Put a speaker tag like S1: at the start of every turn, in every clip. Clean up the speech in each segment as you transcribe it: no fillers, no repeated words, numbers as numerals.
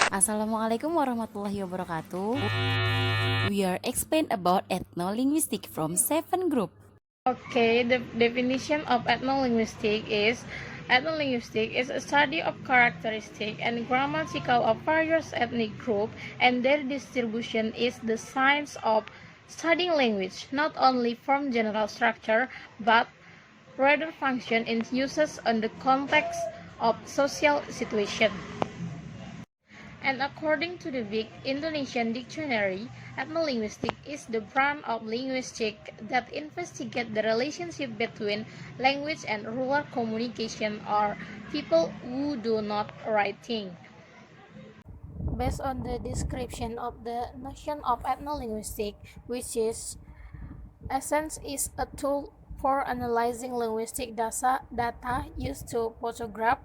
S1: Assalamualaikum warahmatullahi wabarakatuh. We are explain about ethnolinguistics from 7 group.
S2: Okay, the definition of ethnolinguistics is a study of characteristic and grammatical of various ethnic groups, and their distribution is the science of studying language, not only from general structure, but rather function in uses on the context of social situation. And according to the big Indonesian dictionary, ethnolinguistics is the branch of linguistics that investigates the relationship between language and rural communication or people who do not writing. Based on the description of the notion of ethnolinguistics, which is essence is a tool for analyzing linguistic data used to photograph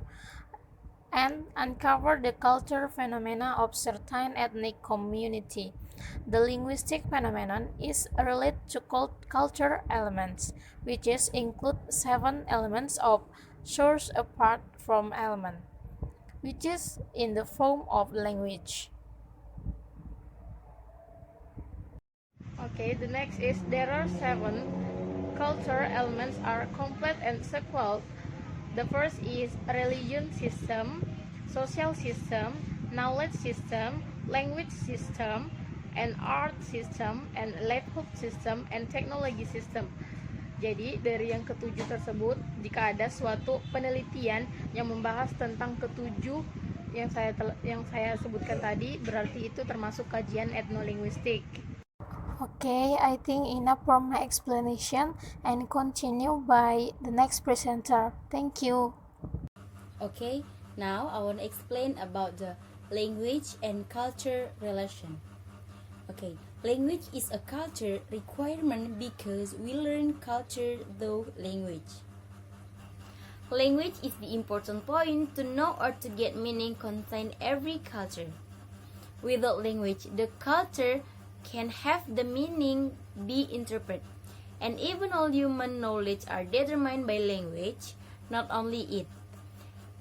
S2: and uncover the cultural phenomena of certain ethnic community. The linguistic phenomenon is related to culture elements, which include 7 elements of source apart from element, which is in the form of language. Okay, the next is there are 7 culture elements are complete and sequel. The first is religion system, social system, knowledge system, language system, and art system, and livelihood system, and technology system. Jadi dari yang ketujuh tersebut, jika ada suatu penelitian yang membahas tentang ketujuh yang saya sebutkan tadi, berarti itu termasuk kajian etnolinguistik. Okay, I think enough for my explanation and continue by the next presenter. Thank you.
S1: Okay, now I want to explain about the language and culture relation. Okay, language is a culture requirement because we learn culture through language. Language is the important point to know or to get meaning contained every culture. Without language, the culture can have the meaning be interpreted, and even all human knowledge are determined by language, not only it.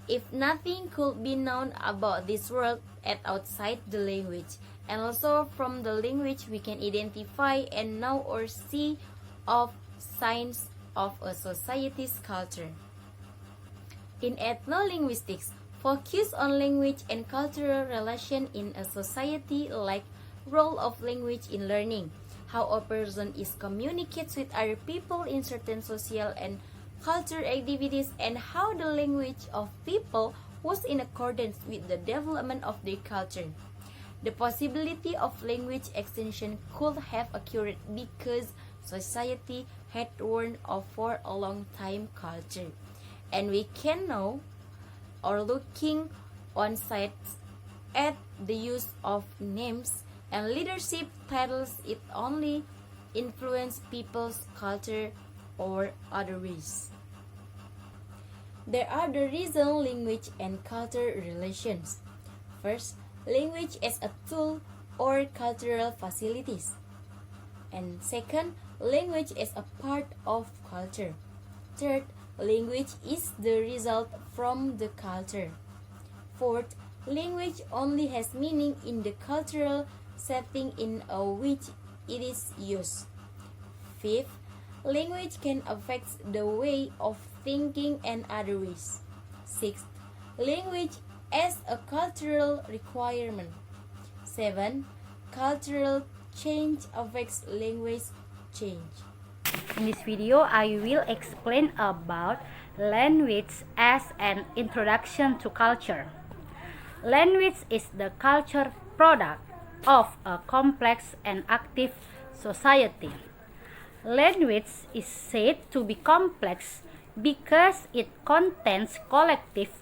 S1: If nothing could be known about this world at outside the language, and also from the language we can identify and know or see of signs of a society's culture. In ethnolinguistics, focus on language and cultural relation in a society like role of language in learning, how a person is communicates with other people in certain social and cultural activities, and how the language of people was in accordance with the development of their culture. The possibility of language extension could have occurred because society had worn off for a long time culture, and we can know or looking on sites at the use of names and leadership titles, it only influence people's culture or other ways. There are the reason language and culture relations. First, language as a tool or cultural facilities. And second, language as a part of culture. Third, language is the result from the culture. Fourth, language only has meaning in the cultural setting in which it is used. Fifth, language can affect the way of thinking and other ways. Sixth, language as a cultural requirement. 7. Cultural change affects language change.
S3: In this video, I will explain about language as an introduction to culture. Language is the culture product of a complex and active society. Language is said to be complex because it contains collective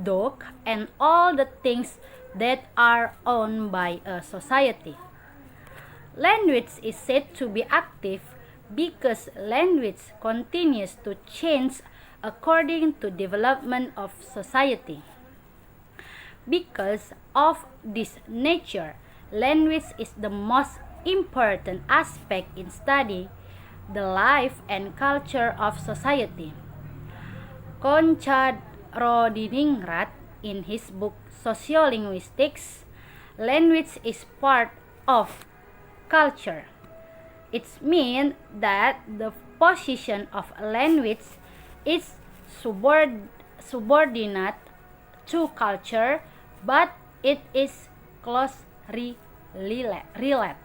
S3: thought and all the things that are owned by a society. Language is said to be active because language continues to change according to development of society. Because of this nature, language is the most important aspect in study the life and culture of society. Conrad Rodiningrat, in his book Sociolinguistics, language is part of culture. It means that the position of a language is subordinate to culture, but it is closely related.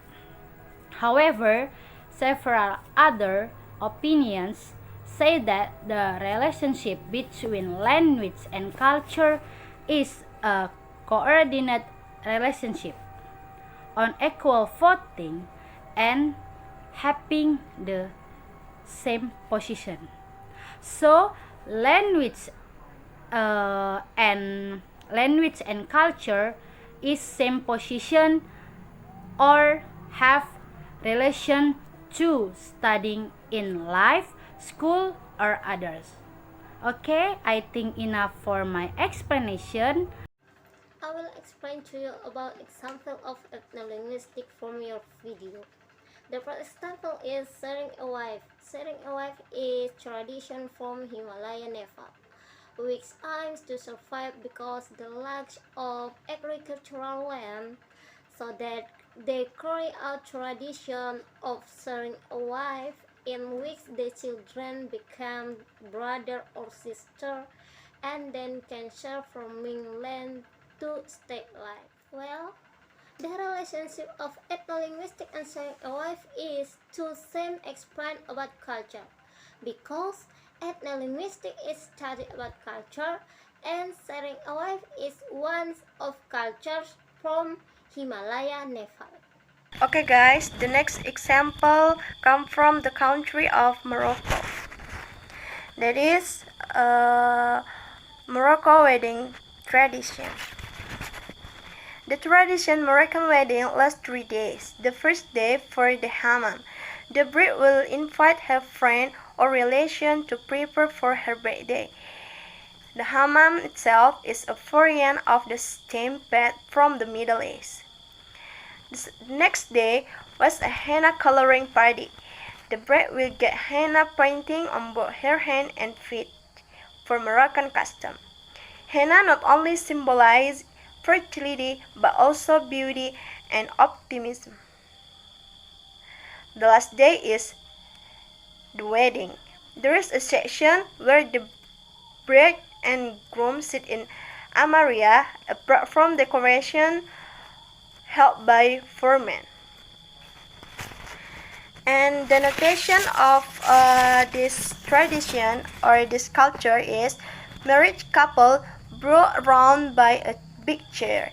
S3: However, several other opinions say that the relationship between language and culture is a coordinate relationship on equal footing and having the same position. So language and culture is same position or have relation to studying in life, school, or others. Okay, I think enough for my explanation.
S4: I will explain to you about example of ethnolinguistic from your video. The first example is sharing a wife. Sharing a wife is tradition from Himalaya Nepal, which aims to survive because the lack of agricultural land, so that they carry out tradition of sharing a wife in which the children become brother or sister and then can share farming land to state life. Well, the relationship of ethnolinguistic and sharing a wife is to same explain about culture, because ethnolinguistic is study about culture and sharing a wife is one of cultures from Himalaya Nepal.
S5: Okay guys, the next example come from the country of Morocco. That is Morocco wedding tradition. The tradition Moroccan wedding lasts 3 days. The first day for the hammam. The bride will invite her friend or relation to prepare for her birthday. The hammam itself is a variant of the steam bath from the Middle East. The next day was a henna coloring party. The bride will get henna painting on both her hand and feet for Moroccan custom. Henna not only symbolizes fertility but also beauty and optimism. The last day is the wedding. There is a section where the bride and groom sit in Meriah, apart from decoration held by 4 men. And the notation of this tradition or this culture is married couple brought around by a big chair.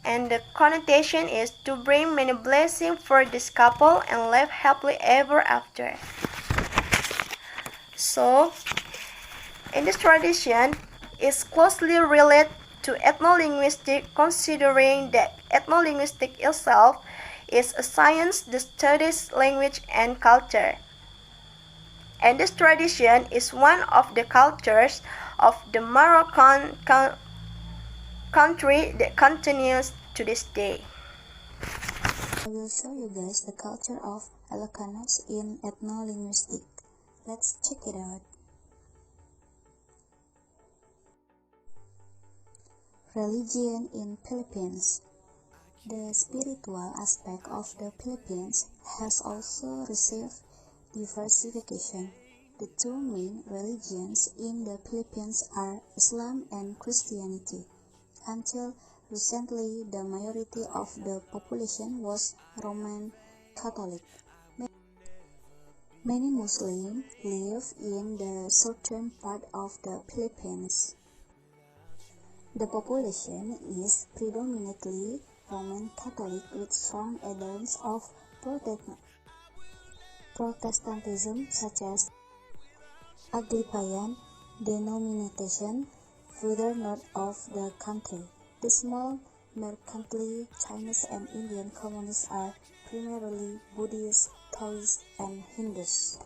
S5: And the connotation is to bring many blessings for this couple and live happily ever after. So, in this tradition is closely related to ethnolinguistics, considering that ethnolinguistics itself is a science that studies language and culture. And this tradition is one of the cultures of the Moroccan country that continues to this day.
S6: I will show you guys the culture of Ilocanos in ethnolinguistics. Let's check it out. Religion in Philippines. The spiritual aspect of the Philippines has also received diversification. The two main religions in the Philippines are Islam and Christianity. Until recently, the majority of the population was Roman Catholic. Many Muslims live in the southern part of the Philippines. The population is predominantly Roman Catholic with strong adherents of Protestantism, such as Anglican denomination further north of the country. The small mercantile Chinese and Indian communities are primarily Buddhists, Taoists, and Hindus.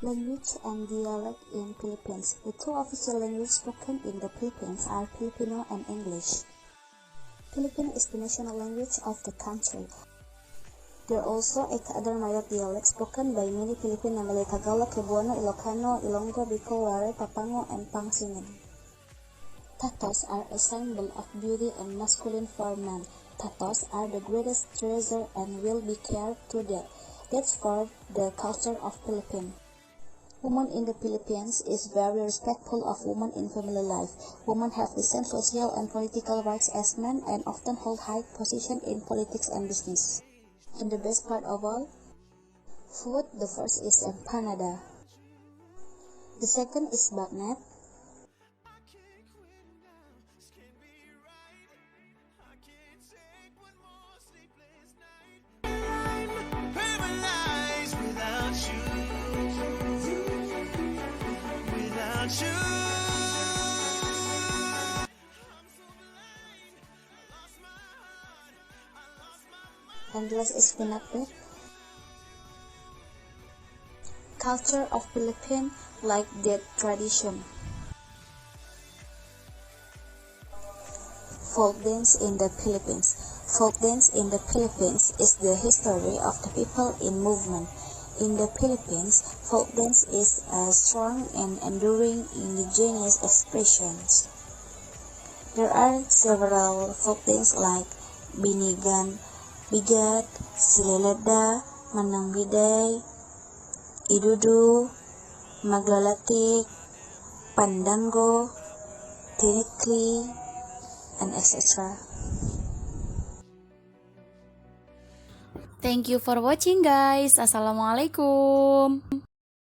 S6: Language and dialect in Philippines. The two official languages spoken in the Philippines are Filipino and English. Filipino is the national language of the country. There are also 8 other major dialects spoken by many Filipinos, namely Tagalog, Cebuano, Ilocano, Ilonggo, Bicol, Waray, Papango, and Pangasinan. Tattoos are a symbol of beauty and masculine for men. Tattoos are the greatest treasure and will be cared to death. That's for the culture of Philippines. Women in the Philippines is very respectful of women in family life. Women have the same social and political rights as men and often hold high position in politics and business. And the best part of all, food, the first is empanada. The second is bagnet. And last is pinakbet. Culture of Philippines like that tradition. Folk dance in the Philippines. Folk dance in the Philippines is the history of the people in movement. In the Philippines, folk dance is a strong and enduring indigenous expressions. There are several folk dance like Binigan, Bigat, Sileleda, Manang Biday, Idudu, Maglalatik, Pandango, Tinikli, and etc.
S1: Thank you for watching guys. Assalamualaikum.